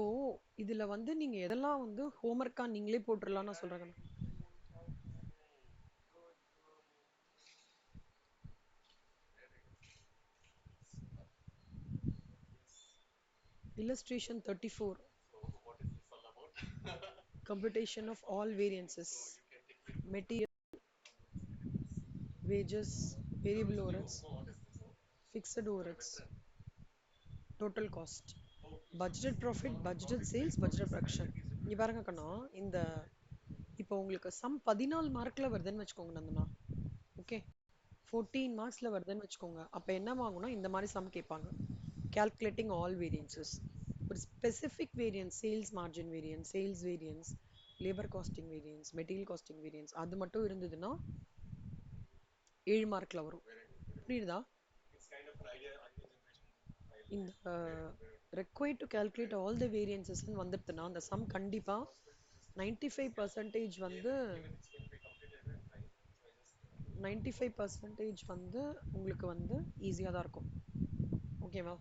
ஓ, இதுல வந்து நீங்க எதெல்லாம் வந்து ஹோம்ஒர்க்கா நீங்களே போட்டுடலாம் நான் சொல்றேன். Illustration 34. Computation of all variances. Material, wages, variable overheads, fixed overheads, total cost. Budgeted profit, budgeted sales, budgeted production. இங்க பாருங்க கண்ணா, இந்த இப்போ உங்களுக்கு சம் 14 மார்க்ல வருதுன்னு வச்சுக்கோங்க நந்தனா. ஓகே, 14 மார்க்ஸ்ல வருதுன்னு வச்சுக்கோங்க. அப்ப என்ன வாங்கணும், இந்த மாதிரி சம் கேட்பாங்க. Calculating all variances. ஒரு specific variance, sales margin variance, sales variance, labour costing variance, material costing variance, அது மட்டும் இருந்ததுன்னா 7 மார்க்ல வரும். புரியுதா? இந்த required to calculate all the variances வந்துடுதுன்னா அந்த சம் கண்டிப்பா 95% வந்து 95% வந்து உங்களுக்கு வந்து ஈஸியா தான் இருக்கும். ஓகேவா?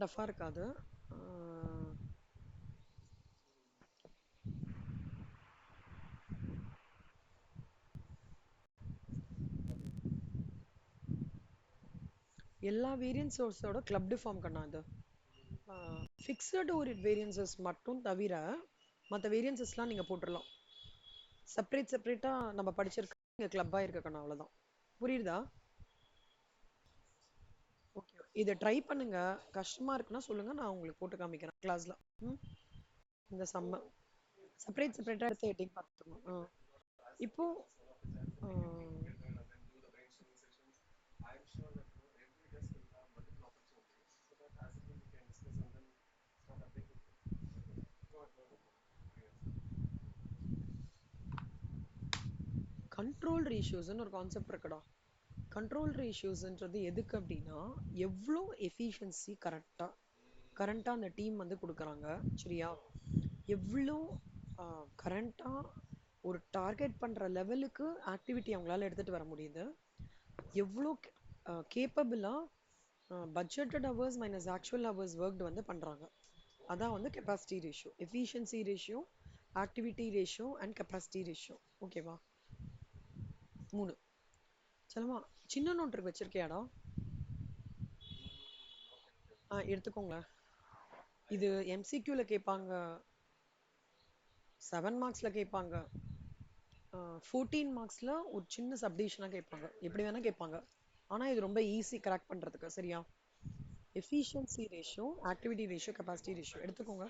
டஃபா இருக்காது. அஹ், எல்லா வேரியன்ஸ் சோர்ஸோட கிளப்டு ஃபார்ம் கண்ணா அது. ஃபிக்ஸட் ஒரு வேரியன்சஸ் மட்டும் தவிர மற்ற வேரியன்சஸ்லாம் நீங்க போட்டுடலாம். செப்பரேட் செப்பரேட்டா நம்ம படிச்சிருக்க கிளப்பா இருக்கணும், அவ்வளவுதான். புரியுதா? ஓகே, இதை ட்ரை பண்ணுங்க. கஷ்டமா இருக்குன்னா சொல்லுங்க, நான் உங்களுக்கு போட்டு காமிக்கிறேன் கிளாஸ்ல. ம், இந்த சம்ம செப்பரேட் செப்பரேட்டா எடுத்து எட்டிங் பார்த்துக்கணும். இப்போ ஆ, கண்ட்ரோல் ரேஷியோஸ்னு ஒரு கான்செப்ட் இருக்குடா. கண்ட்ரோல் ரேஷியோஸ்ன்றது எதுக்கு அப்படின்னா, எவ்வளோ எஃபிஷியன்சி கரண்டா அந்த டீம் வந்து கொடுக்குறாங்க. சரியா? எவ்வளோ கரண்டா ஒரு டார்கெட் பண்ற லெவலுக்கு ஆக்டிவிட்டி அவங்களால எடுத்துட்டு வர முடியுது, எவ்வளோ கேப்பபிளா budgeted hours minus actual hours worked வந்து பண்றாங்க. அதான் வந்து capacity ratio, efficiency ratio, activity ratio and capacity ratio. ஓகேவா? 3. செல்லமா, சின்ன நோட் இருக்கு, வச்சிருக்கியாடா? எடுத்துக்கோங்க. இது எம்சிக்யூல கேட்பாங்க, 7 மார்க்ஸ்ல கேட்பாங்க, 14 மார்க்ஸ்ல ஒரு சின்ன சப்டிவிஷனா கேட்பாங்க, எப்படி வேணா கேட்பாங்க. ஆனா இது ரொம்ப ஈஸி கரெக்ட் பண்றதுக்கு. சரியா? Efficiency ratio, activity ratio, capacity ratio எடுத்துக்கோங்க.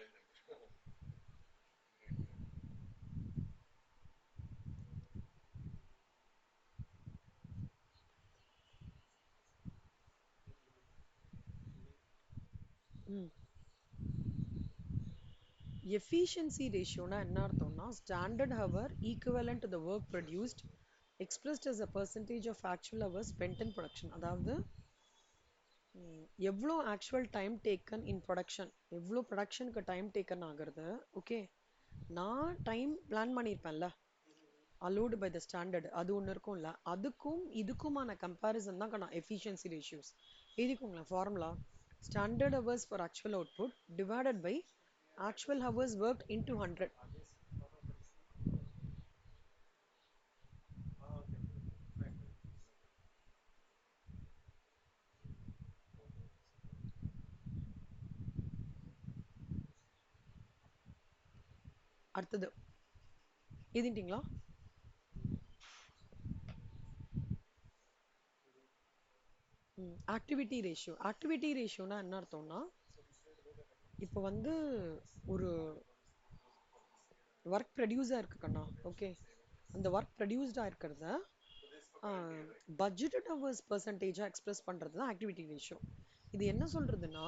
ம், எஃபிஷியன்சி ரேஷியோனா என்ன அர்த்தம்னா, standard hour equivalent to the work produced expressed as a percentage of actual hours spent in production. அதாவது எவ்வளோ actual time taken in production, எவ்வளோ ப்ரொடக்ஷனுக்கு டைம் டேக்கன் ஆகுறது. Okay, நான் டைம் பிளான் பண்ணியிருப்பேன்ல, அலோடு பை த ஸ்டாண்டர்ட், அது ஒன்று இருக்கும்ல, அதுக்கும் இதுக்குமான கம்பேரிசன் தான் நான் எஃபிஷியன்சி ரேஷியோஸ். எழுதிக்கோங்களேன் formula: standard hours for actual output divided by actual hours worked into 100. அடுத்தது எழுதிட்டீங்களா? Activity ratio. ஆக்டிவிட்டி ரேஷியோனா என்ன அர்த்தம்னா, இப்போ வந்து ஒரு ஒர்க் ப்ரொடியூஸாக இருக்கு கண்ணா. ஓகே, அந்த ஒர்க் ப்ரொடியூஸ்டாக இருக்கிறத பட்ஜெட்டட் ஹவர்ஸ் பர்சன்டேஜாக எக்ஸ்பிரஸ் பண்ணுறது தான் ஆக்டிவிட்டி ரேஷியோ. இது என்ன சொல்றதுன்னா,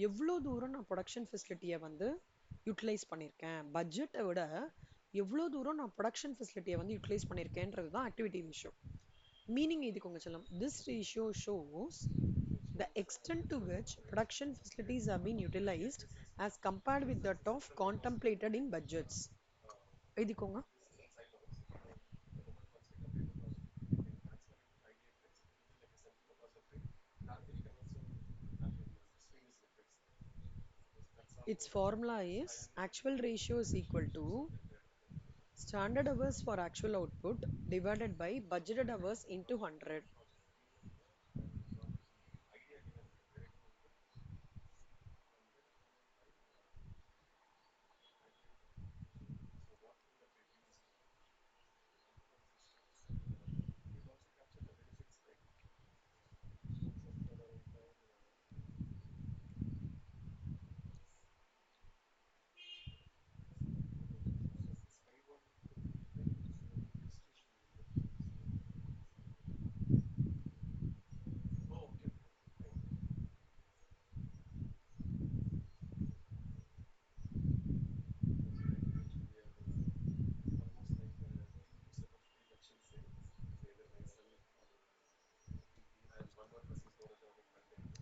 எவ்வளோ தூரம் நான் ப்ரொடக்ஷன் ஃபெசிலிட்டியை வந்து யூட்டிலைஸ் பண்ணியிருக்கேன், பட்ஜெட்டை விட எவ்வளோ தூரம் நான் ப்ரொடக்ஷன் ஃபெசிலிட்டியை வந்து யூட்டிலைஸ் பண்ணியிருக்கேன்றது தான் ஆக்டிவிட்டி ரேஷியோ. மீனிங் எழுதிக்கோங்க செல்லம். This ratio shows the extent to which production facilities have been utilized as compared with that of contemplated in budgets. எழுதிக்கோங்க. Its formula is actual ratio is equal to standard hours for actual output divided by budgeted hours into 100.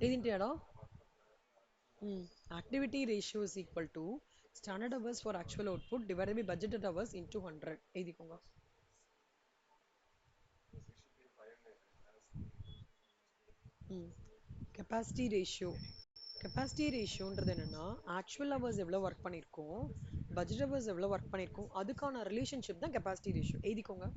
எழுதிட்டியாடா? Activity ratio is equal to standard hours for actual output divided by budgeted hours into 100. எழுதிக்கோங்க. Capacity ratio. Capacity ரேஷியோன்றது என்னன்னா actual hours எவ்வளோ work பண்ணியிருக்கோம், budget hours எவ்வளோ work பண்ணியிருக்கோம், அதுக்கான relationship தான் capacity ratio. எழுதிக்கோங்க.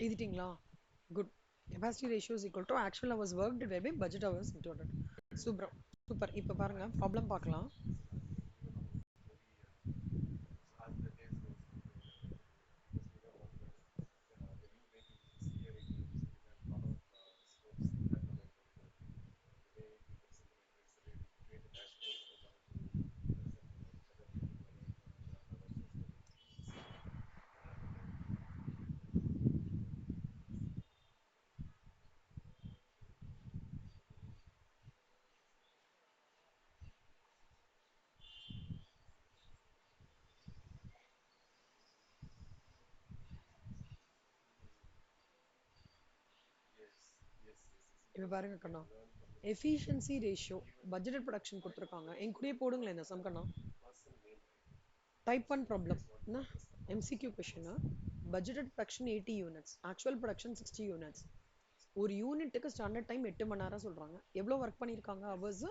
எழுதிட்டீங்களா? Good. Capacity ratio is equal to actual hours work divide by budget hours into 100. Super. Super. இப்போ பாருங்க ப்ராப்ளம் பார்க்கலாம். இப்போ பாருங்க கண்ணா, எஃபிஷியன்சி ரேஷியோ பட்ஜெட் ப்ரொடக்ஷன் கொடுத்துருக்காங்க. என் கூடயே போடுங்களேன் இந்த சம் கண்ணா. டைப் 1 ப்ராப்ளம் என்ன, MCQ question. Budgeted production 80 units, actual production 60 units. ஒரு யூனிட்டுக்கு ஸ்டாண்டர்ட் டைம் 8 மணி நேரம் சொல்றாங்க. எவ்வளோ ஒர்க் பண்ணியிருக்காங்க ஹவர்ஸ்?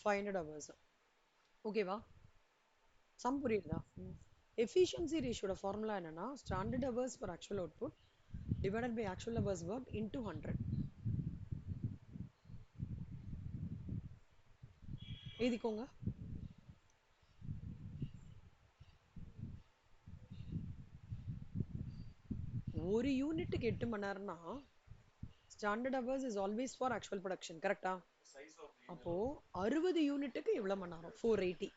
500 ஹவர்ஸ். ஓகேவா? சம் புரியுதா? எஃபிஷியன்சி ரேஷியோட ஃபார்முலா என்னன்னா standard hours for actual output divided by actual hours work into 100. எழுதிக்கோங்க. ஒரு யூனிட்டுக்கு 8 மணி நேரம்னா standard hours is always for actual production. கரெக்டா? அப்போ 60 யூனிட்டுக்கு எவ்வளவு மணி நேரம்? 480.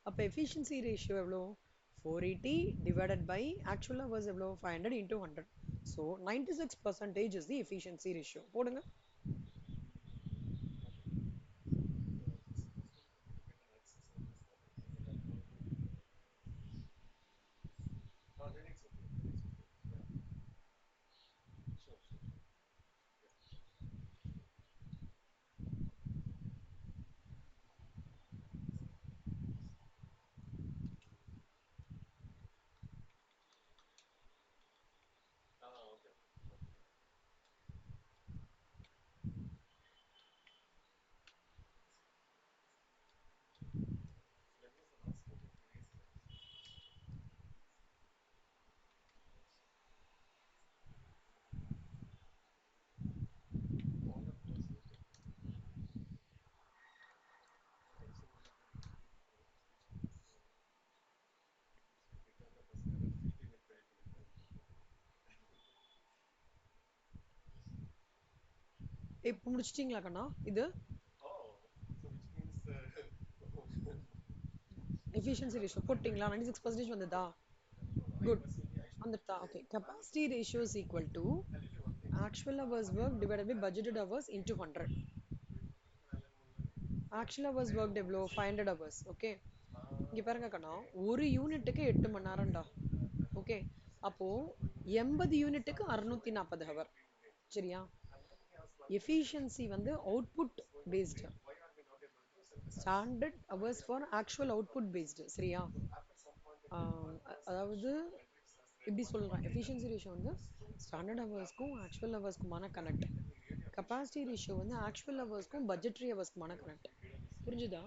அப்போ எஃபிஷியன்சி ரேஷியோ எவ்வளோ? 480 டிவைடட் பை ஆக்சுவல் ஹவர்ஸ் எவ்வளோ? 500 into 100. So 96% is the efficiency ratio. போடுங்க. இப்போ முடிச்சிட்டீங்களா கண்ணா இது? எஃபிஷியன்சி ரேஷியோ போட்டிங்களா? 96% வந்ததா? குட். வந்துட்டா? Okay. Capacity ratio is equal to actual hours work divided by budgeted hours into 100. actual hours worked எவ்வளோ? 500 hours. ஓகே. இங்க பாருங்க கண்ணா, ஒரு யூனிட்டுக்கு 8 மணி நேரம்டா. ஓகே. அப்போ 80 யூனிட்டுக்கு 640 ஹவர். சரியா? எஃபிஷியன்சி வந்து output based, standard hours for actual output based. சரியா? அதாவது எப்படி சொல்றேன், எஃபிஷியன்சி ரேஷியோ வந்து ஸ்டாண்டர்ட் ஹவர்ஸ்க்கும் ஆக்சுவல் ஹவர்ஸ்க்குமான கனெக்ட். கெப்பாசிட்டி ரேஷியோ வந்து ஆக்சுவல் ஹவர்ஸ்க்கும் பட்ஜெட்ரி ஹவர்ஸ்க்குமான கனெக்ட். புரிஞ்சுதா?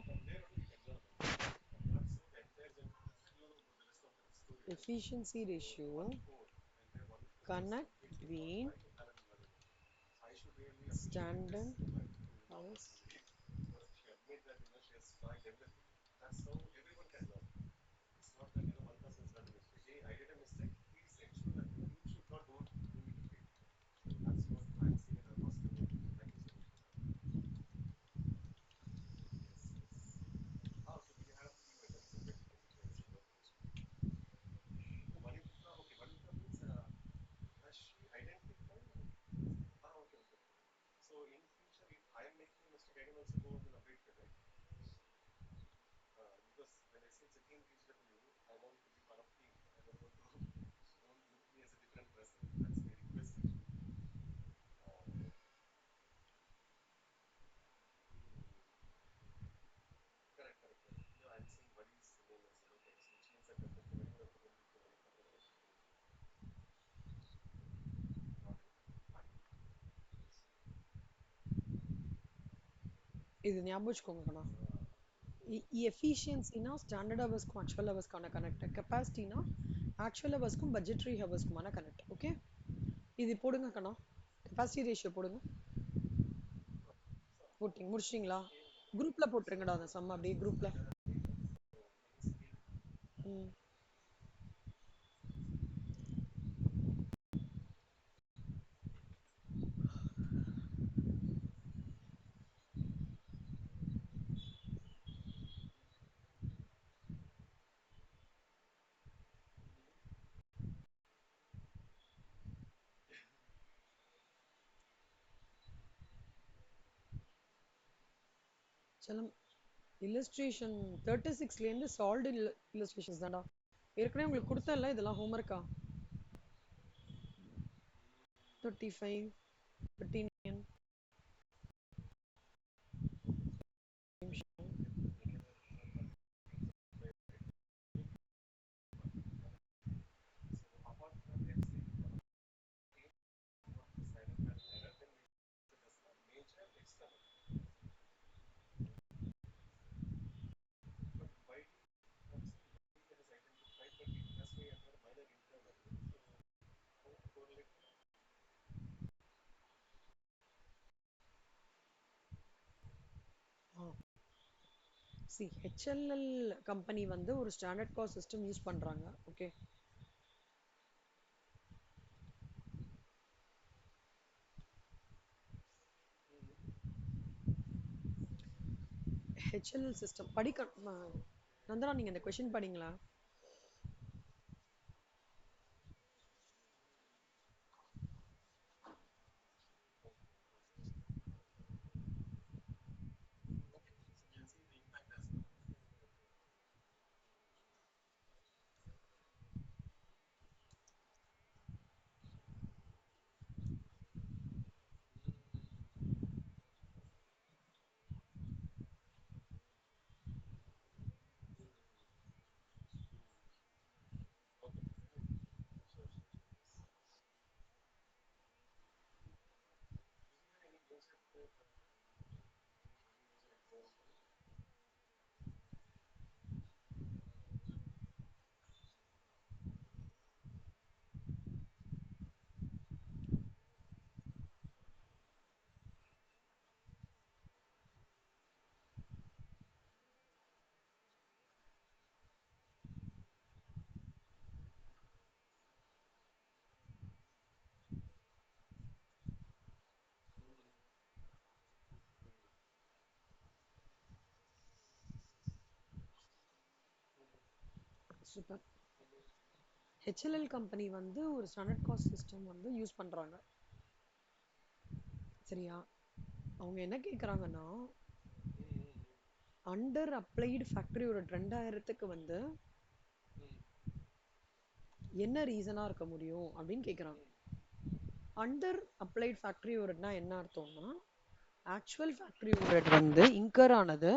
efficiency ratio connect between standard hours. இது ஞாபகம் வச்சுக்கோங்க கண்ணா. எஃபிஷியன்சினா ஸ்டாண்டர்ட் ஹவர்ஸ்க்கும் ஆக்சுவல் ஹவர்ஸ்க்கான கனெக்ட். கெப்பாசிட்டினா ஆக்சுவல் ஹவர்ஸ்க்கும் பட்ஜெட்ரி ஹவர்ஸ்க்குமான கனெக்ட். ஓகே. இது போடுங்க கண்ணா, கெப்பாசிட்டி ரேஷியோ போடுங்க. போட்டிங்க முடிச்சிட்டிங்களா? குரூப்ல போட்டுருங்கடா அந்த சம், அப்படியே குரூப்ல. ம். செல்லம், இல்லஸ்ட்ரேஷன் 36லேருந்து சால்வ்டு இல்லஸ்ட்ரேஷன்ஸ் தான்டா. ஏற்கனவே உங்களுக்கு கொடுத்தல இதெல்லாம் ஹோம்ஒர்க்கா? 35, 39 நிமிஷம். சி ஹெச்எல்எல் கம்பெனி வந்து ஒரு ஸ்டாண்டர்ட் காஸ்ட் சிஸ்டம் யூஸ் பண்றாங்க. ஓகே. ஹெச்எல்எல் சிஸ்டம் படிக்க நந்தனா, நீங்க இந்த கொஸ்டின் படிங்களா? சூப்பர். ஹெச்எல்எல் கம்பெனி வந்து ஒரு ஸ்டாண்டர்ட் காஸ்ட் சிஸ்டம் வந்து யூஸ் பண்றாங்க. சரியா? அவங்க என்ன கேக்குறாங்கன்னா, அண்டர் அப்ளைடு ஃபேக்டரி ஒரு 2000க்கு வந்து என்ன ரீசனா இருக்க முடியும் அப்படின்னு கேக்குறாங்க. அண்டர் அப்ளைட் ஃபேக்டரி ஓவர்ஹெட்னா என்ன அர்த்தம்னா, ஆக்சுவல் ஃபேக்டரி ஓவர்ஹெட் வந்து இன்கர் ஆனது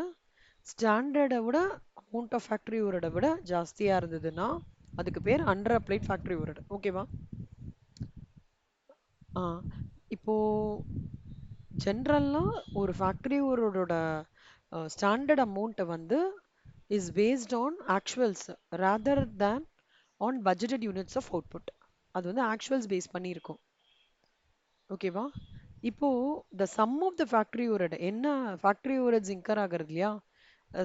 ஸ்டாண்டர்டை விட அமௌண்ட் ஆஃப் ஃபேக்டரி ஓவர்ஹெட்டை விட ஜாஸ்தியா இருந்ததுன்னா அதுக்கு பேர் அண்டர் அப்ளைட் ஃபேக்டரி ஓவர்ஹெட். ஓகேவா? ஆ இப்போ ஜென்ரலா ஒரு ஃபேக்டரி ஓவர்ஹெட்டோட ஸ்டாண்டர்ட் அமௌண்ட்டை வந்து is based on actuals rather than on budgeted units of output. அது வந்து ஆக்சுவல்ஸ் பேஸ் பண்ணி இருக்கும். ஓகேவா? இப்போ the sum of the factory overhead என்ன ஃபேக்டரி ஓவர்ஹெட்ஸ் இன்கர் ஆகுறது இல்லையா,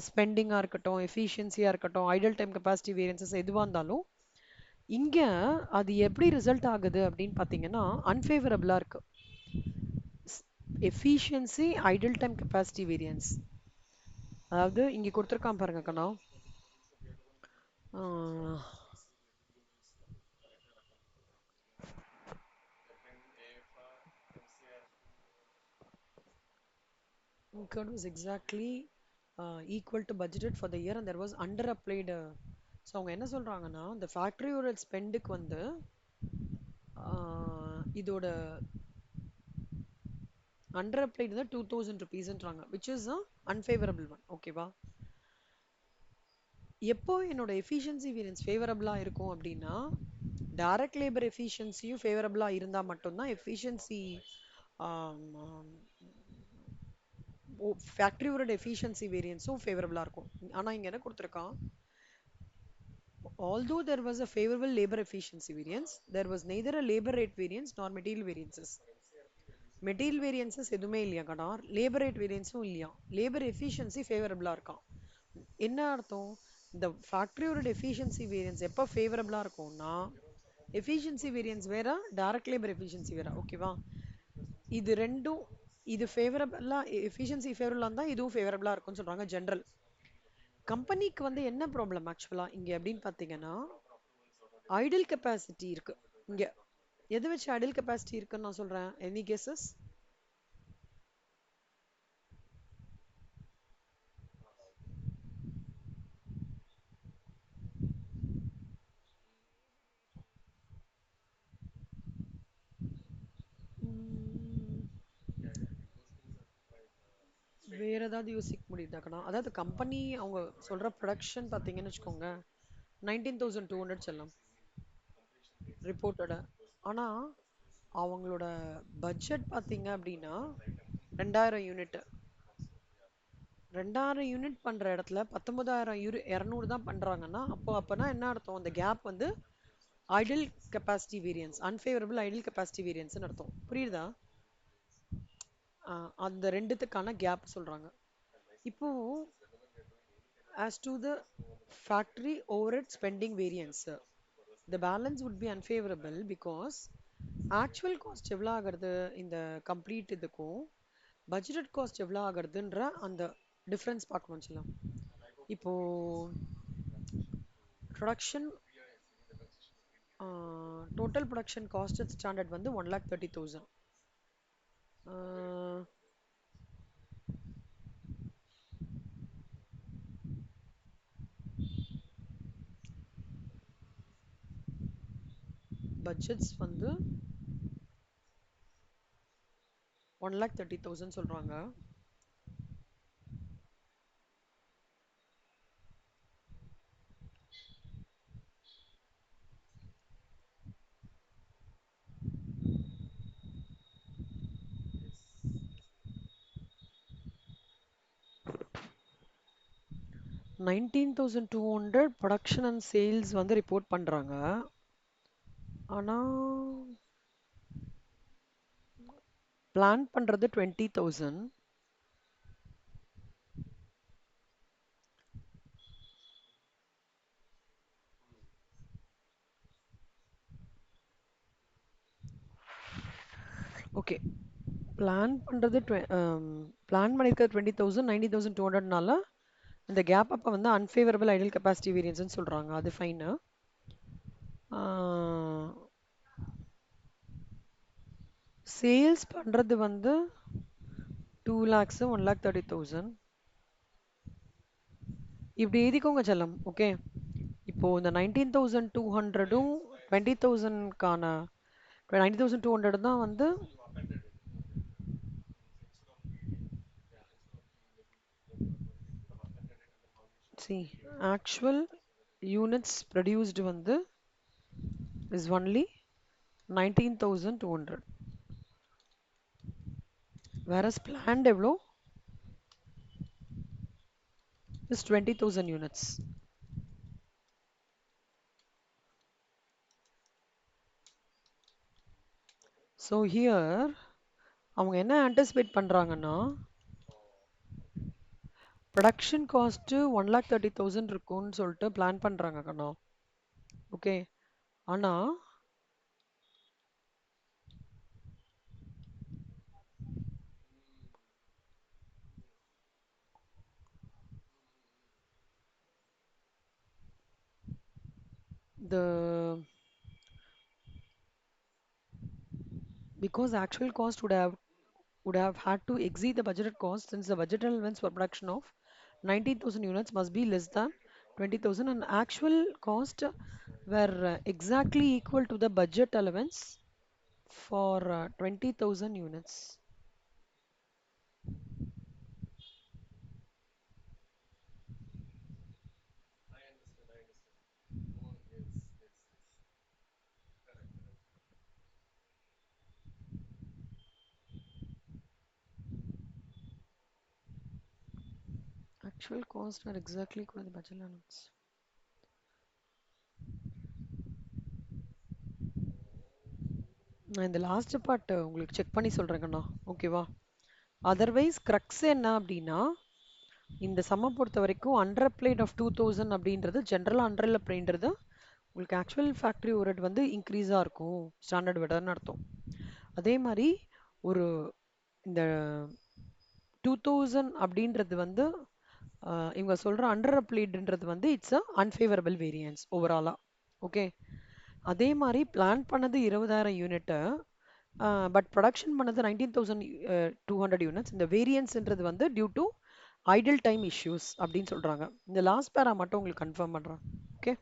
ஸ்பெண்டிங்காக இருக்கட்டும், எஃபிஷியன்சியாக இருக்கட்டும், ஐடல் டைம் கெப்பாசிட்டி வேரியன்சஸ் எதுவாக இருந்தாலும் இங்க அது எப்படி ரிசல்ட் ஆகுது அப்படின்னு பார்த்தீங்கன்னா அன்ஃபேவரபிளா இருக்கு. Efficiency Idol time capacity variance, அதாவது இங்க கொடுத்துருக்கான் பாருங்க கண்ணா. incurred was exactly equal to budgeted for the year and there was under applied. So அவங்க என்ன சொல்றாங்கன்னா, இந்த ஃபேக்டரி ஒரு ஸ்பெண்டுக்கு வந்து இதோட அண்டர் அப்ளைடு தான் 2000 ருபீஸ்ன்றாங்க, விச் இஸ் அன்ஃபேவரபிள் ஒன். ஓகேவா? எப்போ என்னோட எஃபிஷியன்சி வேரியன்ஸ் ஃபேவரபிளா இருக்கும் அப்படின்னா, டைரக்ட் லேபர் எஃபிஷியன்சியும் ஃபேவரபிளா இருந்தா மட்டும்தான் எஃபிஷியன்சி ஃபேக்டரியோட எஃபிஷியன்சி வேரியன்ஸும் ஃபேவரபிளா இருக்கும். ஆனா இங்க என்ன கொடுத்துருக்கான், although there was a favorable labor efficiency variance, there was neither a labor rate variance nor material variances. Material variances எதுவுமே இல்லையா கடா, லேபர் ரேட் வேரியன்ஸும் இல்லையா, லேபர் எஃபிஷியன்சி ஃபேவரபிளா இருக்கான். என்ன அர்த்தம், இந்த ஃபேக்டரியோட எஃபிஷியன்சி வேரியன்ஸ் எப்போ ஃபேவரபிளா இருக்கும்னா, எஃபிஷியன்சி வேரியன்ஸ் வேற, டைரக்ட் லேபர் எஃபிஷியன்சி வேற. ஓகேவா? இது ரெண்டும், இது ஃபேவரபிளா எஃபிஷியன்சி ஃபேவரபிளா இருந்தா இதுவும் ஃபேவரபிளா இருக்கும்னு சொல்றாங்க ஜென்ரல். கம்பெனிக்கு வந்து என்ன ப்ராப்ளம் ஆக்சுவலா இங்க அப்படின்னு பாத்தீங்கன்னா, ஐடில் கெப்பாசிட்டி இருக்கு இங்க. எதை வச்சு ஐடில் கெப்பாசிட்டி இருக்குன்னு நான் சொல்றேன்? Any guesses? வேற ஏதாவது யோசிக்க முடியுதாக்கண்ணா? அதாவது கம்பெனி அவங்க சொல்ற ப்ரொடக்ஷன் பார்த்தீங்கன்னு வச்சுக்கோங்க, 19,200 செல்லம் ரிப்போர்ட்டோட. ஆனா அவங்களோட பட்ஜெட் பார்த்தீங்க அப்படின்னா 2000 யூனிட். 2000 யூனிட் பண்ற இடத்துல 19,200 தான் பண்றாங்கன்னா, அப்பனா என்ன அர்த்தம், அந்த கேப் வந்து idle capacity variance, unfavourable idle capacity வேரியன்ஸ்னு அர்த்தம். புரியுதா? அந்த ரெண்டுத்துக்கான கேப் சொல்றாங்க. இப்போ as to the factory overhead spending variance, the balance would be unfavorable because actual cost எவ்வளோ ஆகிறது இந்த கம்ப்ளீட் இதுக்கும், பட்ஜெட்டட் காஸ்ட் எவ்வளோ ஆகுறதுன்ற அந்த டிஃப்ரென்ஸ் பார்க்கணும் சொல்லலாம். இப்போ production total production cost standard வந்து 1,30,000. பட்ஜெட்ஸ் வந்து 1,30,000 சொல்றாங்க. $19,200 ப்ரொடக்ஷன் அண்ட் சேல்ஸ் வந்து ரிப்போர்ட் பண்றாங்க. ஆனா பிளான் பண்றது 20,000. ஓகே, பிளான் பண்றது பிளான் பண்ணிருக்கிறது 20,000, 19,200னால இந்த கேப் அப்போ வந்து அன்ஃபேவரபிள் ஐடியல் கெப்பாசிட்டி வேரியன்ஸ்னு சொல்கிறாங்க. அது ஃபைனு. சேல்ஸ் பண்ணுறது வந்து 2 lakhs 1,30,000. இப்படி எழுதிக்கோங்க செல்லம். ஓகே, இப்போ இந்த 19,200ம் 20,000க்கான 19,200 தான் வந்து சி ஆக்சுவல் யூனிட்ஸ் ப்ரொடியூஸ்டு வந்து இஸ் ஒன்லி 19,200. வேறஸ் பிளான்ட் எவ்வளோ இஸ் 20,000 யூனிட்ஸ். ஸோ ஹியர் அவங்க என்ன ஆன்டிசிபேட் பண்ணுறாங்கன்னா ப்ரொடக்ஷன் காஸ்ட்டு 1,30,000 இருக்கும்னு சொல்லிட்டு பிளான் பண்ணுறாங்க கண்ணா. ஓகே, ஆனால் the because actual cost would have had to exceed the budgeted cost, since the budgeted allowance for production of 19,000 units must be less than 20,000, and actual cost were exactly equal to the budget allowance for 20,000 units. Actual cost were exactly equal to the budget allowance. நான் இந்த last part உங்களுக்கு check பண்ணி சொல்கிறேங்கண்ணா. ஓகேவா? Otherwise crux என்ன அப்படின்னா, இந்த சம்மை பொறுத்த வரைக்கும் அண்டர் அப்ளைட் ஆஃப் 2,000 அப்படின்றது ஜென்ரலாக அண்டர் அப்ளைன்றது உங்களுக்கு ஆக்சுவல் ஃபேக்ட்ரி ஓவர்ஹெட் வந்து இன்க்ரீஸாக இருக்கும் ஸ்டாண்டர்ட் விடன்னு அர்த்தம். அதே மாதிரி ஒரு இந்த 2,000 அப்படின்றது வந்து இவங்க சொல்கிற அண்டர் அப்ளைடுன்றது வந்து இட்ஸ் அ அன்ஃபேவரபிள் வேரியன்ஸ் ஓவராலாக. ஓகே, அதே மாதிரி பிளான் பண்ணது 20,000 யூனிட்டு, பட் ப்ரொடக்ஷன் பண்ணது 19,200 யூனிட்ஸ். இந்த வேரியன்ஸ்ன்றது வந்து due to idle time issues அப்படின்னு சொல்கிறாங்க. இந்த லாஸ்ட் பேரா மட்டும் உங்களுக்கு கன்ஃபார்ம் பண்ணுறேன். ஓகே,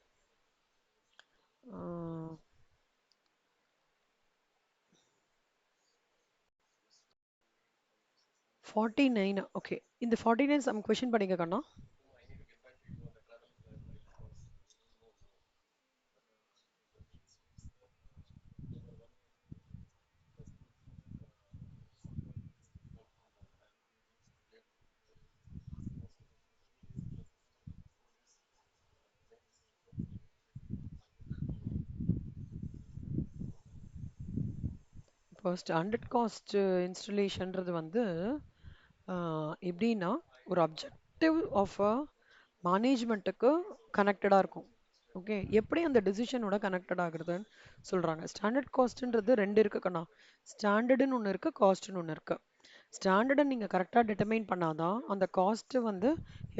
49. ஓகே, இந்த 49 சம் கொஷின் படிங்க கண்ணா. இப்போ ஸ்டாண்டர்ட் காஸ்ட் இன்ஸ்டலேஷன்றது வந்து எப்படின்னா ஒரு அப்ஜெக்டிவ் ஆஃப் அ மேனேஜ்மெண்ட்டுக்கு கனெக்டடாக இருக்கும். ஓகே, எப்படி அந்த டிசிஷனோட கனெக்டட் ஆகுறதுன்னு சொல்கிறாங்க. ஸ்டாண்டர்ட் காஸ்ட்ன்றது ரெண்டு இருக்கு கண்ணா. ஸ்டாண்டர்டுன்னு ஒன்று இருக்குது, காஸ்ட்னு ஒன்று இருக்குது. ஸ்டாண்டர்டை நீங்கள் கரெக்டாக டிட்டர்மைன் பண்ணாதான் அந்த காஸ்ட்டு வந்து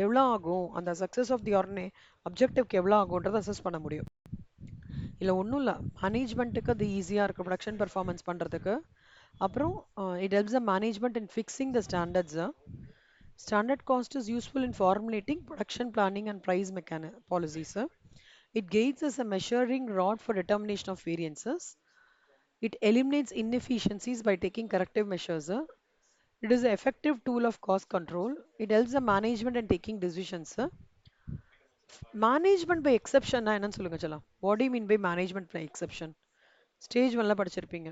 எவ்வளோ ஆகும், அந்த சக்ஸஸ் ஆஃப் தி ஆர்னே அப்ஜெக்டிவ்க்கு எவ்வளோ ஆகுன்றதை அசஸ் பண்ண முடியும். இல்லை ஒன்றும் இல்லை, மேனேஜ்மெண்ட்டுக்கு அது ஈஸியாக இருக்குது ப்ரொடக்ஷன் பெர்ஃபார்மன்ஸ் பண்ணுறதுக்கு. அப்புறம் it helps the management in fixing the ஸ்டாண்டர்ட்ஸை. Standard cost is useful in formulating production planning and price policies. It guides as a measuring rod for determination of variances. It eliminates inefficiencies by taking corrective measures. It is an effective tool of cost control. It helps the management in taking decisions. Management by exception என்னன்னு சொல்லுங்க செல்லம். What do you mean by management by exception? Stage 1ல படிச்சிருப்பீங்க.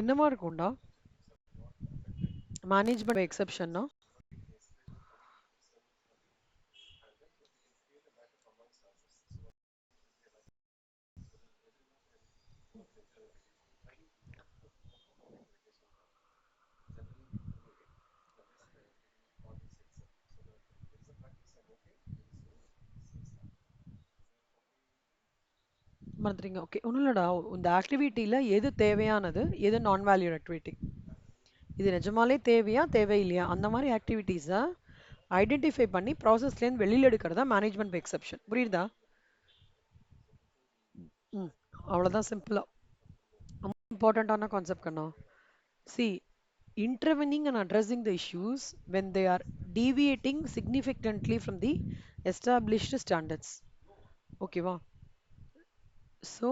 என்னமா இருக்கும்டா management by எக்ஸெப்ஷன்னா? மறந்துட்டீங்க. Okay. ஒண்ணும் இல்லடா. இந்த ஆக்டிவிட்டில எது தேவையானது, எது நான் வேல்யூட் ஆக்டிவிட்டி. இது நிஜமாலே தேவையா, தேவையில்லையா? அந்த மாரி ஆக்டிவிட்டீஸ ஐடென்டிஃபை பண்ணி ப்ராசஸ்லேருந்து வெளியில எடுக்கிறது தான் மேனேஜ்மென்ட் பை எக்செப்ஷன். புரியுதா? ம். அவ்வளோதான் சிம்பிளா. இம்பார்ட்டன்டான கான்செப்ட் கண்ணா. See, intervening and addressing the issues when they are deviating significantly from the established standards. ஓகேவா? So,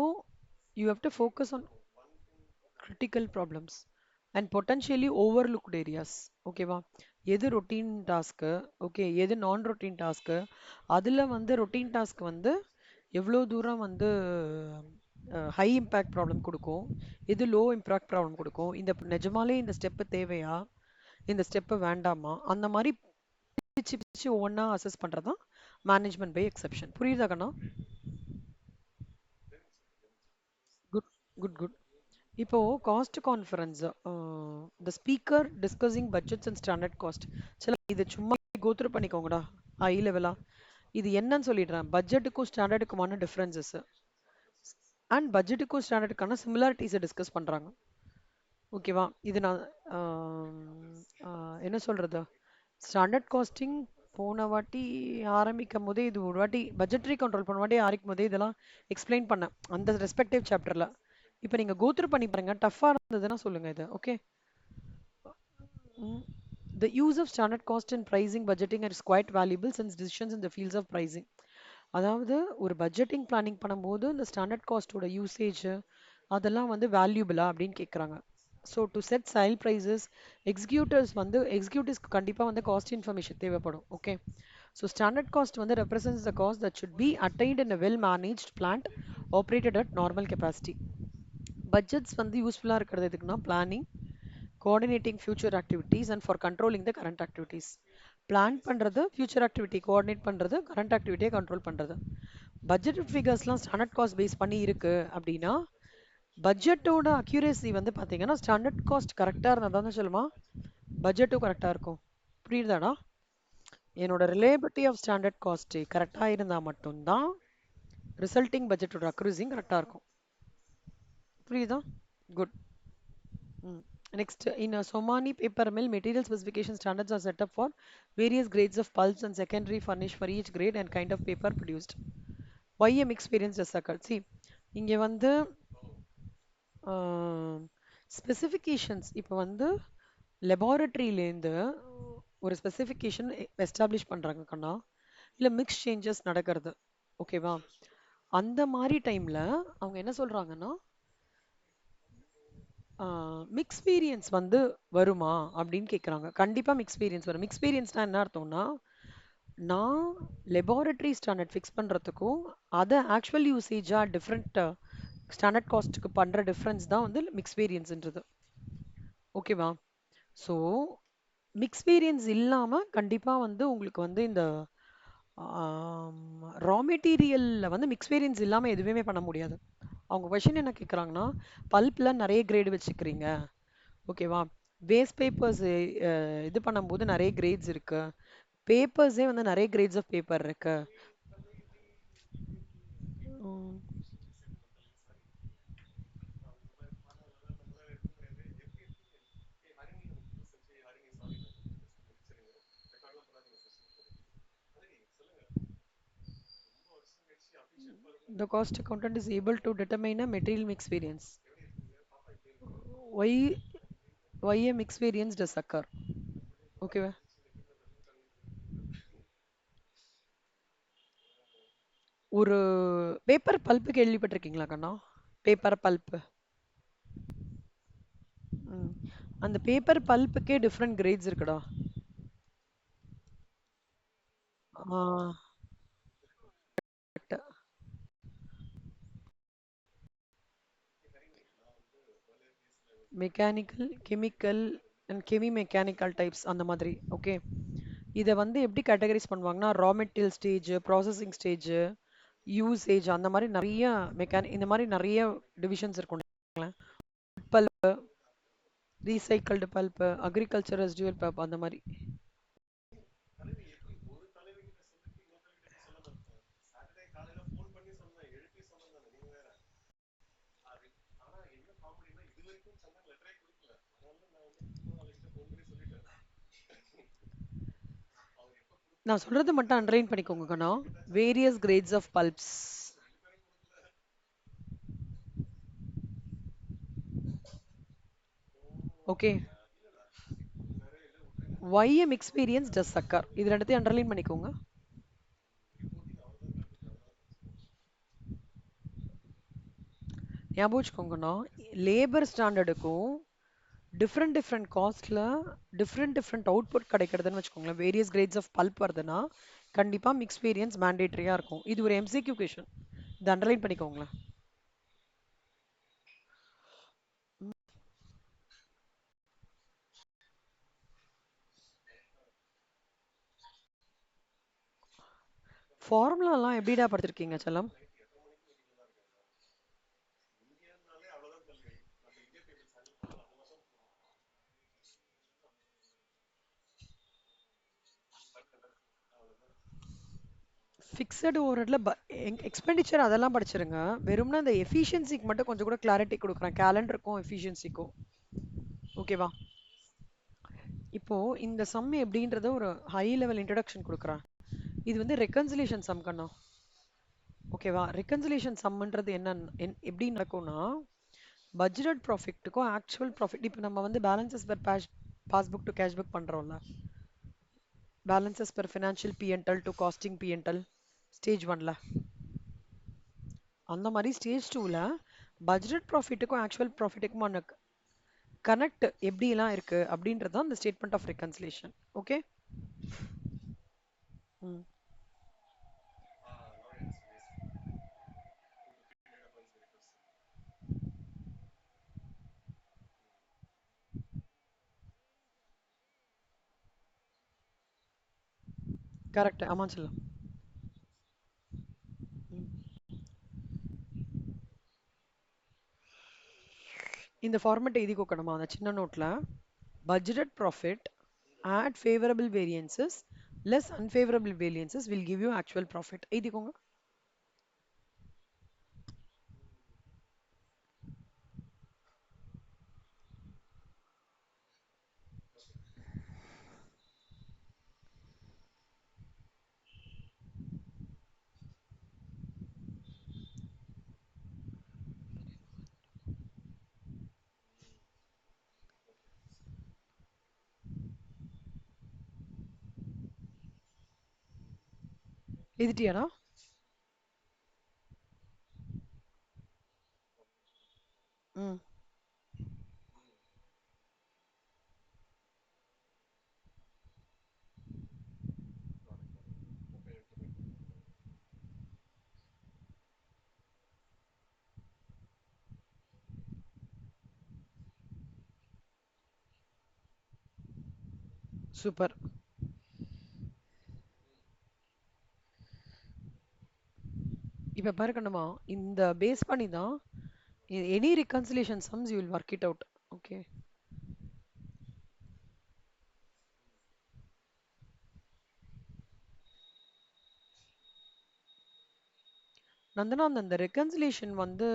you have to focus on critical problems and potentially overlooked areas. ஓகேவா? எது routine task, okay, எது நான் routine task, அதில் வந்து routine task வந்து எவ்வளோ தூரம் வந்து ஹை இம்பேக்ட் ப்ராப்ளம் கொடுக்கும், எது லோ இம்பேக்ட் ப்ராப்ளம் கொடுக்கும், இந்த நிஜமாலே இந்த ஸ்டெப்பு தேவையா, இந்த ஸ்டெப்பு வேண்டாமா, அந்த மாதிரி பிரிச்சு பிரிச்சு ஒவ்வொன்றா அசஸ் பண்ணுறது தான் மேனேஜ்மெண்ட் பை எக்ஸெப்ஷன். புரியுதா கண்ணா? Good good good. இப்போ cost conference, the speaker discussing budgets and standard cost. சில இது சும்மா கோத்ரூ பண்ணிக்கோங்கடா, ஹை லெவலா. இது என்னன்னு சொல்லிடுறேன். பட்ஜெட்டுக்கும் ஸ்டாண்டர்டுக்குமான டிஃபரன்சஸ் அண்ட் பட்ஜெட்டுக்கும் ஸ்டாண்டர்டுக்கான சிமிலாரிட்டிஸை டிஸ்கஸ் பண்ணுறாங்க. ஓகேவா? இது நான் என்ன சொல்றது, ஸ்டாண்டர்ட் காஸ்டிங் போன வாட்டி ஆரம்பிக்கும் போதே, இது ஒரு வாட்டி பட்ஜெட்டரி கண்ட்ரோல் பண்ண வாட்டி ஆரம்பிக்கும் போதே இதெல்லாம் எக்ஸ்பிளைன் பண்ணேன் அந்த ரெஸ்பெக்டிவ் சாப்டர்ல. இப்போ நீங்க கோத்ரூ பண்ணி பாருங்க, டஃபா இருந்ததுன்னா சொல்லுங்க இது. Okay. The use of standard cost in pricing budgeting is quite valuable since decisions in the fields of pricing. அதாவது ஒரு பட்ஜெட்டிங் பிளானிங் பண்ணும்போது இந்த ஸ்டாண்டர்ட் காஸ்டோட யூசேஜ் அதெல்லாம் வந்து வேல்யூபிளா அப்படின்னு கேட்குறாங்க. So to set sale prices, எக்ஸிக்யூட்டிவ்ஸ்க்கு கண்டிப்பாக வந்து காஸ்ட் இன்ஃபர்மேஷன் தேவைப்படும். ஓகே. ஸோ ஸ்டாண்டர்ட் காஸ்ட் வந்து represents the cost that should be attained in a well managed plant operated at normal capacity. Budgets வந்து யூஸ்ஃபுல்லாக இருக்கிறது எதுக்குன்னா planning, coordinating future activities and for controlling the current activities. Plan பண்ணுறது future activity, coordinate பண்ணுறது current ஆக்டிவிட்டியை control பண்ணுறது. Budget ஃபிகர்ஸ்லாம் standard cost base பண்ணி இருக்கு அப்படின்னா பட்ஜெட்டோட அக்யூரேசி வந்து பார்த்தீங்கன்னா ஸ்டாண்டர்ட் காஸ்ட் கரெக்டாக இருந்தால் தானே சொல்லுமா பட்ஜெட்டும் கரெக்டாக இருக்கும். புரியுதாடா? என்னோட ரிலேபிலிட்டி ஆஃப் ஸ்டாண்டர்ட் காஸ்ட் கரெக்டாக இருந்தால் மட்டும்தான் ரிசல்ட்டிங் பட்ஜெட்டோட அக்யூரேசியும் கரெக்டாக இருக்கும். புரியுதா? Good. Next, in a Somani paper mill, material specification standards are set up for various grades of pulps and secondary furnish for each grade and kind of paper produced. Why a mixed variance does occur? See, இங்க வந்து specifications இப்போ வந்து லெபார்டரியிலேருந்து ஒரு specification establish பண்ணுறாங்க கண்ணா, இல்லை mix changes நடக்கிறது. ஓகேவா? அந்த மாதிரி டைமில் அவங்க என்ன சொல்கிறாங்கன்னா மிக்ஸ் வேரியன்ஸ் வந்து வருமா அப்படின்னு கேட்குறாங்க. கண்டிப்பாக மிக்ஸ் வேரியன்ஸ் வரும். மிக்ஸ் வேரியன்ஸ்னால் என்ன அர்த்தம்னா, நான் லெபார்டரி ஸ்டாண்டர்ட் ஃபிக்ஸ் பண்ணுறதுக்கும் அதை ஆக்சுவல் யூசேஜாக டிஃப்ரெண்ட் ஸ்டாண்டர்ட் காஸ்ட்டுக்கு பண்ணுற டிஃப்ரென்ஸ் தான் வந்து மிக்ஸ் வேரியன்ஸ்ன்றது. ஓகேவா? ஸோ மிக்ஸ் வேரியன்ஸ் இல்லாமல் கண்டிப்பாக வந்து உங்களுக்கு வந்து இந்த ரா மெட்டீரியலில் வந்து மிக்ஸ் வேரியன்ஸ் இல்லாமல் எதுவுமே பண்ண முடியாது. அவங்க கொஷின் என்ன கேட்குறாங்கன்னா, பல்பில் நிறைய கிரேடு வச்சுக்கிறீங்க, ஓகேவா? வேஸ்ட் பேப்பர்ஸ் இது பண்ணும்போது நிறைய கிரேட்ஸ் இருக்கு, பேப்பர்ஸே வந்து நிறைய கிரேட்ஸ் ஆஃப் பேப்பர் இருக்கு. உம், the cost accountant is able to determine a material mix variance. Why why a mix variance does occur? ஓகேவா? ஒரு பேப்பர் பல்ப்பு கேள்விப்பட்டிருக்கீங்களா கண்ணா? Paper pulp. அந்த பேப்பர் பல்ப்புக்கே டிஃப்ரெண்ட் கிரேட்ஸ் இருக்குடா. Mechanical, chemical and chemi mechanical types அந்த மாதிரி. Okay. இதை வந்து எப்படி கேட்டகரைஸ் பண்ணுவாங்கன்னா raw material stage, processing stage, usage, அந்த மாதிரி நிறைய இந்த மாதிரி நிறைய டிவிஷன்ஸ் இருக்கும். Pulp, recycled pulp, agriculture residual pulp, அந்த மாதிரி. நான் சொல்றது மட்டும் அண்டர்லைன் பண்ணிக்கோங்க கண்ணா. Various grades of pulps. Okay. why a mixed variance does occur, இது ரெண்டுத்தையும் அண்டர்லைன் பண்ணிக்கோங்க. ஞாபகம் வச்சுக்கோங்கண்ணா, லேபர் ஸ்டாண்டர்டுக்கும் டிஃப்ரெண்ட் டிஃப்ரெண்ட் காஸ்ட்ல டிஃப்ரெண்ட் டிஃப்ரெண்ட் அவுட்புட் கிடைக்கிறதுன்னு வச்சுக்கோங்களேன். வேரியஸ் கிரேட்ஸ் ஆஃப் பல்ப் வருதுன்னா கண்டிப்பா மிக்ஸ் வேரியன்ஸ் மேண்டேட்டரியா இருக்கும். இது ஒரு எம்சிக்யூ கொஷின், இதை அண்டர்லைன் பண்ணிக்கோங்களேன். ஃபார்முலாலாம் எப்படிடா படிச்சிருக்கீங்க செல்லம்? ஃபிக்ஸட் ஓவர்ஹெட்ல எக்ஸ்பெண்டிச்சர் அதெல்லாம் படிச்சிருங்க. வெறும்னா இந்த எஃபிஷியன்சிக்கு மட்டும் கொஞ்சம் கூட கிளாரிட்டி கொடுக்குறேன், கேலண்டருக்கும் எஃபிஷியன்சிக்கும். ஓகேவா? இப்போ இந்த சம் எப்படின்றத ஒரு ஹை லெவல் இன்ட்ரடக்ஷன் கொடுக்குறேன். இது வந்து ரெக்கன்சிலேஷன் சம் கண்ணா. ஓகேவா? ரெக்கன்சிலேஷன் சம்ன்றது என்ன, எப்படி நடக்கும்னா, பட்ஜெட் ப்ராஃபிட்டுக்கும் ஆக்சுவல் ப்ராஃபிட், இப்போ நம்ம வந்து balances per passbook to cash book பண்றோம்ல, balances per financial PNL to costing PNL stage ஒன்ல, அந்த மாதிரி ஸ்டேஜ் டூல பட்ஜெட் ப்ராஃபிட்டுக்கும் ஆக்சுவல் ப்ராஃபிட்டுக்குமான கனெக்ட் எப்படிலாம் இருக்கு அப்படின்றது தான் இந்த ஸ்டேட்மெண்ட் ஆஃப் ரெக்கன்சிலேஷன். ஓகே. ம். கரெக்ட், ஆமா செல்லம். ம். இந்த ஃபார்மேட் எழுதி கொடுக்கணுமா அந்த சின்ன நோட்ல? budgeted profit add favorable variances less unfavorable variances will give you actual profit எழுதிக்கோங்க. எழுதிட்டியாடா? ம். சூப்பர். இப்ப பாருக்கணுமா, இந்த பேஸ் பண்ணி தான் any reconciliation sums you will work it out. Okay. Nandana, அந்த reconciliation வந்து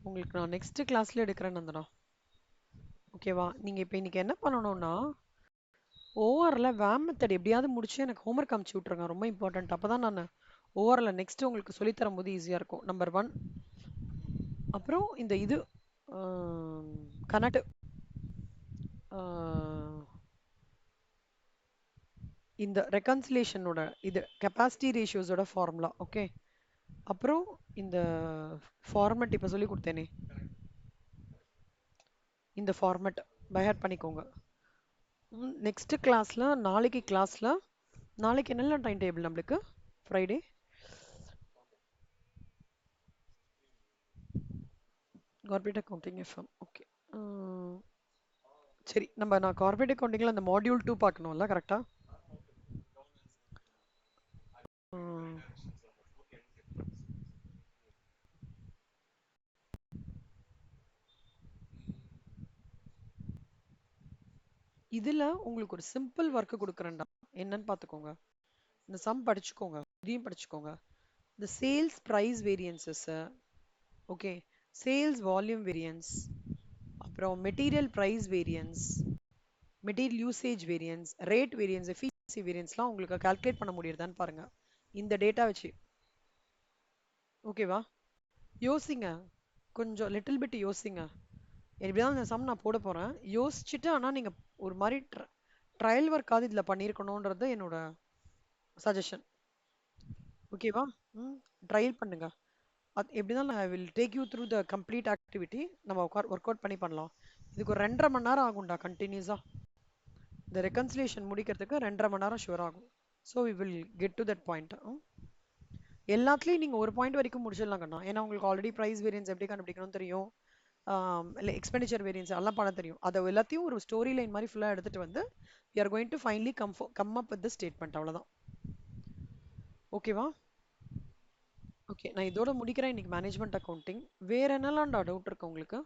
உங்களுக்கு நான் நெக்ஸ்ட் கிளாஸ்ல எடுக்கிறேன் நந்தனா. ஓகேவா? நீங்க இப்ப இன்னைக்கு என்ன பண்ணணும்னா, ஓஆர்ல வேம் மெத்தட் எப்படியாவது முடிச்சு எனக்கு ஹோம்ஒர்க் அமுச்சு விட்டுருங்க, ரொம்ப இம்பார்ட்டன்ட். அப்பதான் நான் ஓஆர்ல நெக்ஸ்ட் உங்களுக்கு சொல்லி தரும் போது ஈஸியா இருக்கும். Number one. அப்புறம் இந்த இது கனெக்ட், இந்த ரெக்கன்சிலேஷனோட இது கெப்பாசிட்டி ரேஷியோஸோட ஃபார்முலா. ஓகே. அப்புறம் இந்த ஃபார்மட் இப்போ சொல்லி கொடுத்தேனே, இந்த ஃபார்மட் பைஹார்ட் பண்ணிக்கோங்க. நெக்ஸ்ட் கிளாஸ்ல, நாளைக்கு கிளாஸ்ல, நாளைக்கு என்னெல்லாம் டைம் டேபிள் நம்மளுக்கு? Friday corporate accounting FM. Okay. சரி, நான் கார்பரேட் அக்கௌண்டிங்ல அந்த மாடியூல் 2 பார்க்கணும்ல, கரெக்டா? இதுல உங்களுக்கு ஒரு சிம்பிள் ஒர்க் கொடுக்குறேன்டா, என்னன்னு பார்த்துக்கோங்க. இந்த சம் படிச்சுக்கோங்க, இதையும் படிச்சுக்கோங்க. இந்த sales price variances, okay, sales volume variance, அப்புறம் material price variance, material usage variance, rate variance, efficiency வேரியன்ஸ்லாம் உங்களுக்கு கால்குலேட் பண்ண முடியுதான்னு பாருங்க இந்த டேட்டா வச்சு. ஓகேவா? யோசிங்க, கொஞ்சம் லிட்டில் பிட் யோசிங்க. எப்படியாவது இந்த சம் நான் போட போறேன், யோசிச்சுட்டு ஆனா நீங்க ஒரு மாதிரி ட்ரையல் ஒர்க்காவது இதுல பண்ணியிருக்கணும்ன்றது என்னோட சஜஷன். ஓகேவா? ம், ட்ரையல் பண்ணுங்க. அது எப்படிதான் நான் will take you through the complete activity. நம்ம ஒர்க் அவுட் பண்ணி பண்ணலாம். இதுக்கு ஒரு 2.5 மணி நேரம் ஆகும்டா கண்டினியூஸா. இந்த ரெக்கன்சிலேஷன் முடிக்கிறதுக்கு 2.5 மணி நேரம் ஷுவர் ஆகும். So we will get to that point. எல்லாத்துலேயும் நீங்கள் ஒரு பாயிண்ட் வரைக்கும் முடிச்சிடலாம் கண்ணா. ஏன்னா உங்களுக்கு ஆல்ரெடி ப்ரைஸ் வேரியன்ஸ் எப்படி கண்டுபிடிக்கணும்னு தெரியும், இல்லை எக்ஸ்பெண்டிச்சர் வேரியன்ஸ் எல்லாம் பண்ண தெரியும். அதை எல்லாத்தையும் ஒரு ஸ்டோரி லைன் மாதிரி ஃபுல்லாக எடுத்துகிட்டு வந்து we are going to finally come up with the statement. அவ்வளோதான். ஓகேவா? ஓகே, நான் இதோட முடிக்கிறேன் இன்னைக்கு மேனேஜ்மெண்ட் அக்கௌண்டிங். வேற என்னெல்லாம்டா டவுட் இருக்கு உங்களுக்கு?